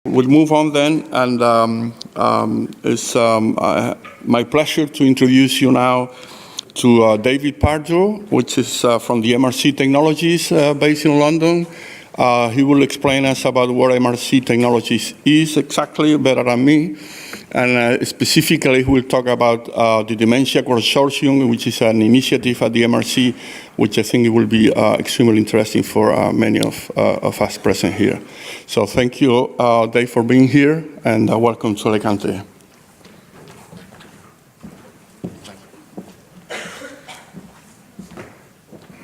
We'll move on then, and it's my pleasure to introduce you now to David Pardoe, which is from the MRC Technologies based in London. He will explain us about what MRC Technologies is exactly better than me, and specifically he will talk about the Dementia Consortium, which is an initiative at the MRC, which I think it will be extremely interesting for many of us present here. So thank you, Dave, for being here, and welcome to Alicante.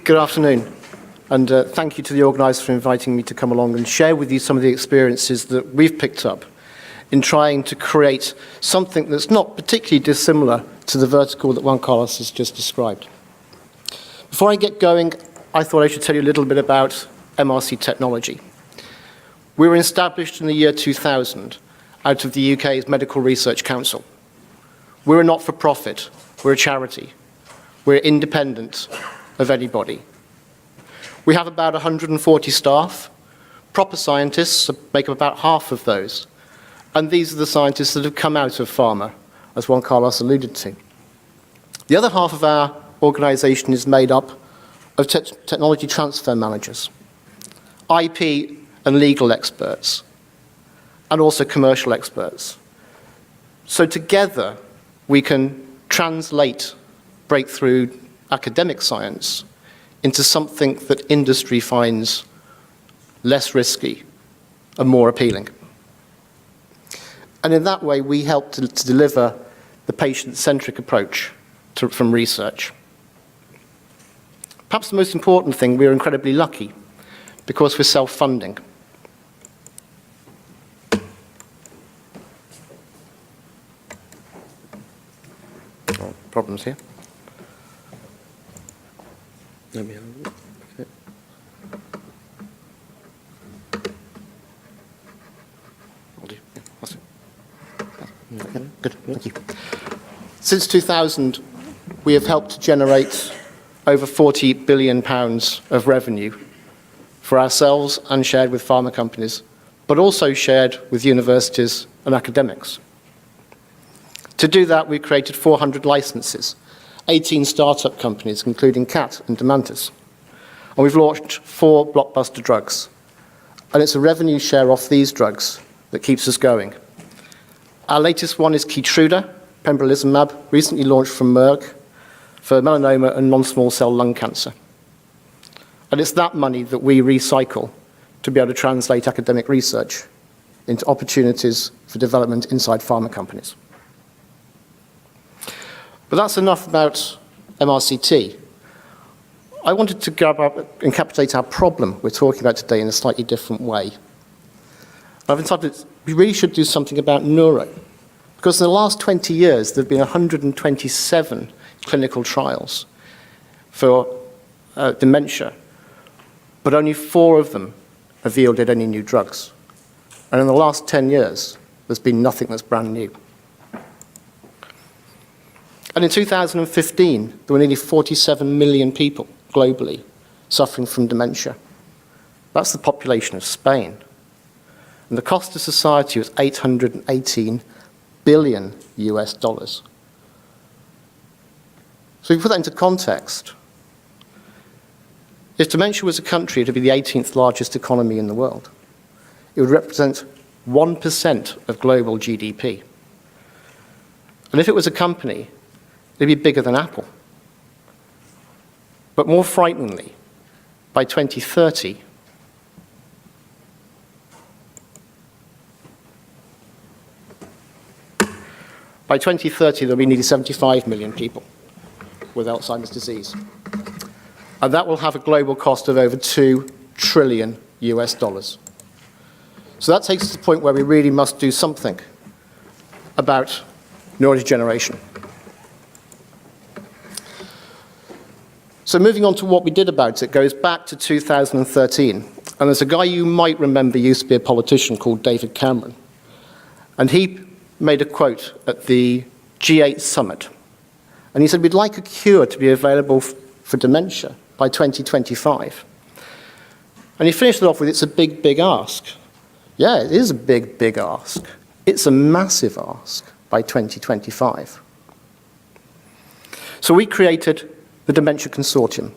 Good afternoon, and thank you to the organisers for inviting me to come along and share with you some of the experiences that we've picked up in trying to create something that's not particularly dissimilar to the vertical that Juan Carlos has just described. Before I get going, I thought I should tell you a little bit about MRC Technology. We were established in the year 2000 out of the UK's Medical Research Council. We're a not-for-profit, we're a charity, we're independent of anybody. We have about 140 staff. Proper scientists make up about half of those. And these are the scientists that have come out of pharma, as Juan Carlos alluded to. The other half of our organisation is made up of technology transfer managers, IP and legal experts, and also commercial experts. So together, we can translate breakthrough academic science into something that industry finds less risky and more appealing. And in that way, we help to deliver the patient-centric approach from research. Perhaps the most important thing, we're incredibly lucky because we're self-funding. Problems here. Let me have a look. Okay. Good, thank you. Since 2000, we have helped to generate over £40 billion of revenue for ourselves and shared with pharma companies, but also shared with universities and academics. To do that, we created 400 licenses, 18 startup companies, including CAT and Dementia. And we've launched 4 blockbuster drugs. And it's a revenue share off these drugs that keeps us going. Our latest one is Keytruda, pembrolizumab, recently launched from Merck for melanoma and non-small cell lung cancer. And it's that money that we recycle to be able to translate academic research into opportunities for development inside pharma companies. But that's enough about MRCT. I wanted to encapsulate our problem we're talking about today in a slightly different way. I've entitled it, we really should do something about neuro. Because in the last 20 years, there have been 127 clinical trials for dementia, but only 4 of them have yielded any new drugs. And in the last 10 years, there's been nothing that's brand new. And in 2015, there were nearly 47 million people globally suffering from dementia. That's the population of Spain. And the cost to society was $818 billion US. So if we put that into context, if dementia was a country, it would be the 18th largest economy in the world. It would represent 1% of global GDP. And if it was a company, it'd be bigger than Apple. But more frighteningly, by 2030, there'll be nearly 75 million people with Alzheimer's disease. And that will have a global cost of over $2 trillion US. So that takes us to the point where we really must do something about neurodegeneration. So moving on to what we did about it goes back to 2013. And there's a guy you might remember used to be a politician called David Cameron. And he made a quote at the G8 summit. And he said, we'd like a cure to be available for dementia by 2025. And he finished it off with, it's a big, big ask. Yeah, it is a big, big ask. It's a massive ask by 2025. So we created the Dementia Consortium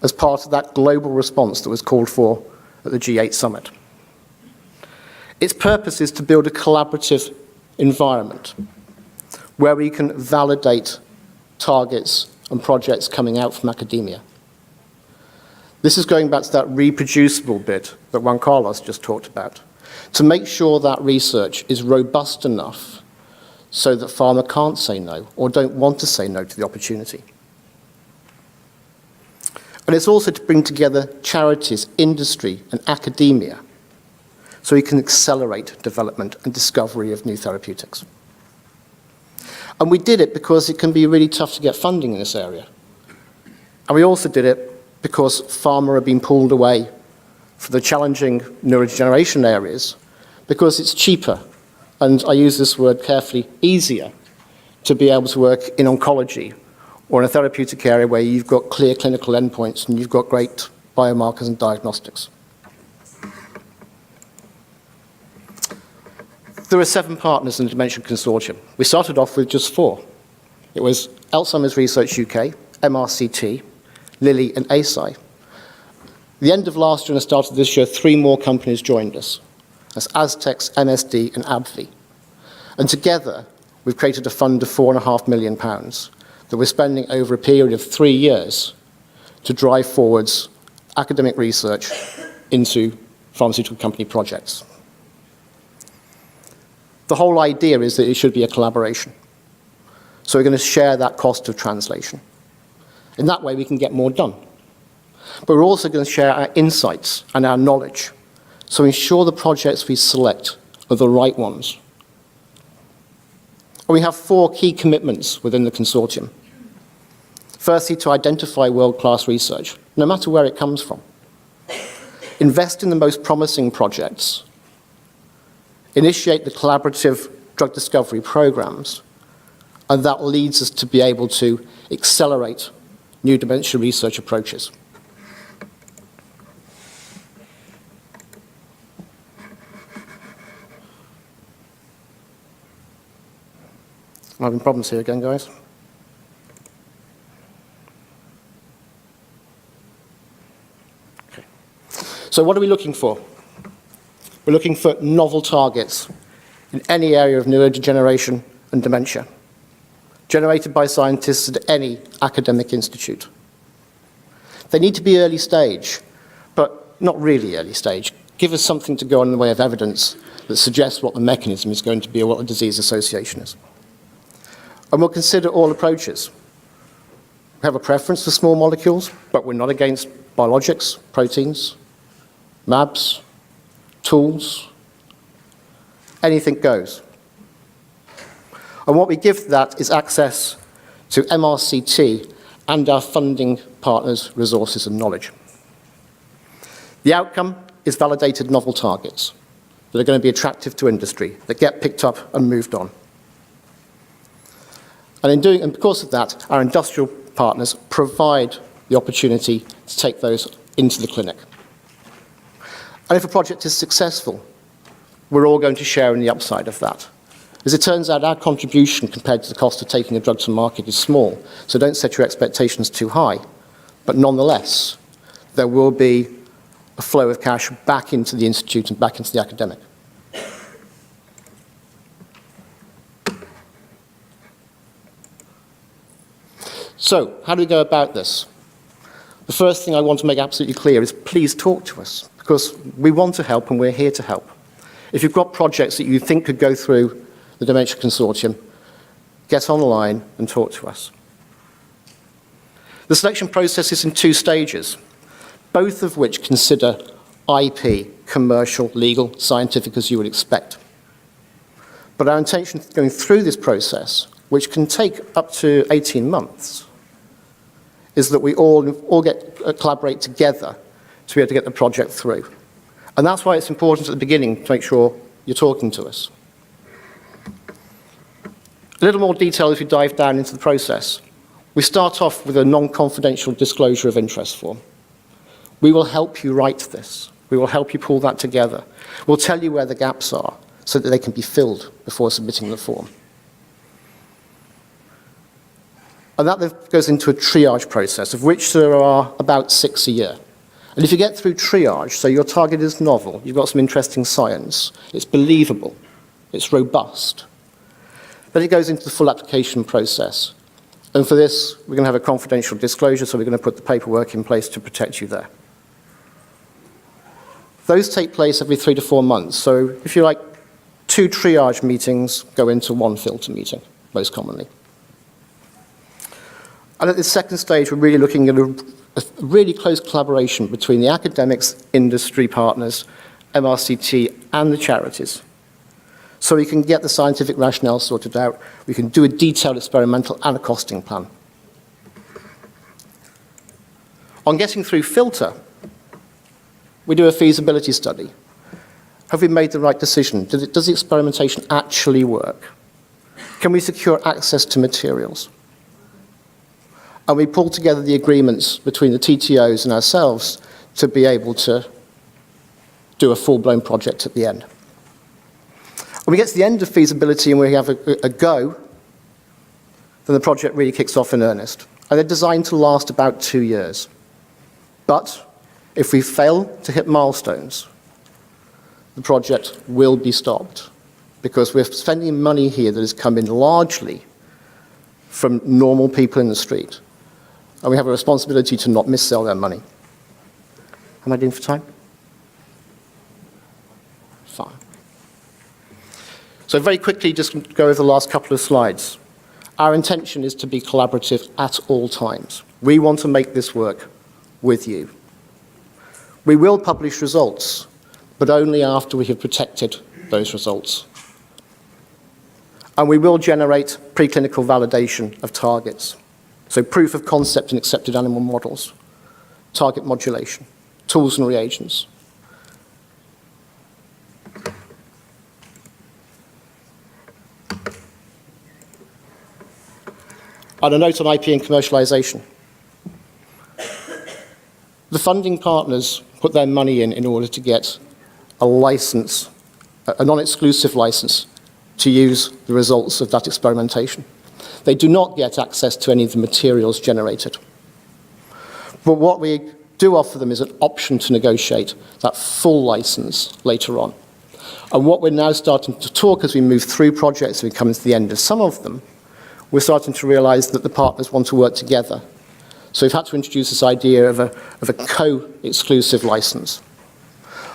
as part of that global response that was called for at the G8 summit. Its purpose is to build a collaborative environment where we can validate targets and projects coming out from academia. This is going back to that reproducible bit that Juan Carlos just talked about, to make sure that research is robust enough so that pharma can't say no or don't want to say no to the opportunity. And it's also to bring together charities, industry, and academia so we can accelerate development and discovery of new therapeutics. And we did it because it can be really tough to get funding in this area. And we also did it because pharma are being pulled away from the challenging neurodegeneration areas because it's cheaper, and I use this word carefully, easier to be able to work in oncology or in a therapeutic area where you've got clear clinical endpoints and you've got great biomarkers and diagnostics. There are 7 partners in the Dementia Consortium. We started off with just 4. It was Alzheimer's Research UK, MRCT, Lilly, and ASI. At the end of last year and the start of this year, 3 more companies joined us. That's Aztecs, MSD, and AbbVie. And together, we've created a fund of £4.5 million that we're spending over a period of 3 years to drive forwards academic research into pharmaceutical company projects. The whole idea is that it should be a collaboration. So we're going to share that cost of translation. In that way, we can get more done. But we're also going to share our insights and our knowledge, so ensure the projects we select are the right ones. And we have 4 key commitments within the consortium. Firstly, to identify world-class research, no matter where it comes from. Invest in the most promising projects. Initiate the collaborative drug discovery programs, and that leads us to be able to accelerate new dementia research approaches. I'm having problems here again, guys. Okay. So what are we looking for? We're looking for novel targets in any area of neurodegeneration and dementia, generated by scientists at any academic institute. They need to be early stage, but not really early stage. Give us something to go on in the way of evidence that suggests what the mechanism is going to be or what the disease association is. And we'll consider all approaches. We have a preference for small molecules, but we're not against biologics, proteins, MABs, tools. Anything goes. And what we give that is access to MRCT and our funding partners' resources and knowledge. The outcome is validated novel targets that are going to be attractive to industry, that get picked up and moved on. And because of that, our industrial partners provide the opportunity to take those into the clinic. And if a project is successful, we're all going to share in the upside of that. As it turns out, our contribution compared to the cost of taking a drug to market is small, so don't set your expectations too high. But nonetheless, there will be a flow of cash back into the institute and back into the academic. So, how do we go about this? The first thing I want to make absolutely clear is please talk to us, because we want to help and we're here to help. If you've got projects that you think could go through the Dementia Consortium, get online and talk to us. The selection process is in 2 stages, both of which consider IP, commercial, legal, scientific, as you would expect. But our intention going through this process, which can take up to 18 months, is that we all collaborate together to be able to get the project through. And that's why it's important at the beginning to make sure you're talking to us. A little more detail as we dive down into the process. We start off with a non-confidential disclosure of interest form. We will help you write this. We will help you pull that together. We'll tell you where the gaps are so that they can be filled before submitting the form. And that goes into a triage process, of which there are about 6 a year. And if you get through triage, so your target is novel, you've got some interesting science, it's believable, it's robust, then it goes into the full application process. And for this, we're going to have a confidential disclosure, so we're going to put the paperwork in place to protect you there. Those take place every 3 to 4 months. So if you like, 2 triage meetings go into 1 filter meeting, most commonly. And at this second stage, we're really looking at a really close collaboration between the academics, industry partners, MRCT, and the charities. So we can get the scientific rationale sorted out, we can do a detailed experimental and a costing plan. On getting through filter, we do a feasibility study. Have we made the right decision? Does the experimentation actually work? Can we secure access to materials? And we pull together the agreements between the TTOs and ourselves to be able to do a full-blown project at the end. When we get to the end of feasibility and we have a go, then the project really kicks off in earnest. And they're designed to last about 2 years. But if we fail to hit milestones, the project will be stopped, because we're spending money here that has come in largely from normal people in the street. And we have a responsibility to not missell their money. Am I doing for time? Fine. So very quickly, just go over the last couple of slides. Our intention is to be collaborative at all times. We want to make this work with you. We will publish results, but only after we have protected those results. And we will generate preclinical validation of targets. So proof of concept in accepted animal models, target modulation, tools and reagents. And a note on IP and commercialization. The funding partners put their money in order to get a license, a non-exclusive license, to use the results of that experimentation. They do not get access to any of the materials generated. But what we do offer them is an option to negotiate that full license later on. And what we're now starting to talk as we move through projects and we come to the end of some of them, we're starting to realize that the partners want to work together. So we've had to introduce this idea of a co-exclusive license.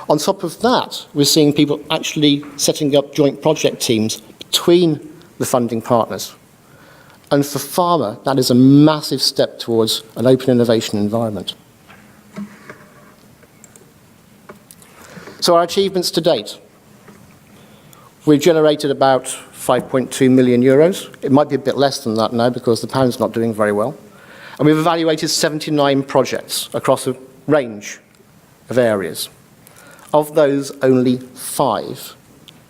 On top of that, we're seeing people actually setting up joint project teams between the funding partners. And for pharma, that is a massive step towards an open innovation environment. So our achievements to date. We've generated about 5.2 million euros. It might be a bit less than that now because the pound's not doing very well. And we've evaluated 79 projects across a range of areas. Of those, only 5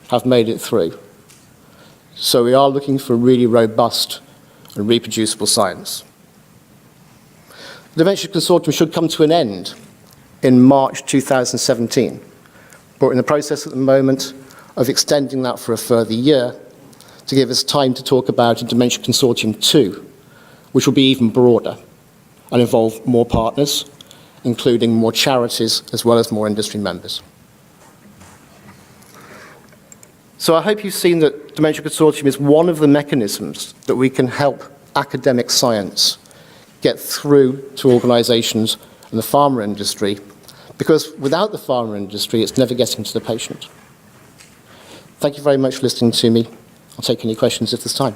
have made it through. So we are looking for really robust and reproducible science. The Dementia Consortium should come to an end in March 2017. But we're in the process at the moment of extending that for a further year to give us time to talk about a Dementia Consortium 2, which will be even broader and involve more partners, including more charities as well as more industry members. So I hope you've seen that Dementia Consortium is one of the mechanisms that we can help academic science get through to organizations and the pharma industry, because without the pharma industry, it's never getting to the patient. Thank you very much for listening to me. I'll take any questions if there's time.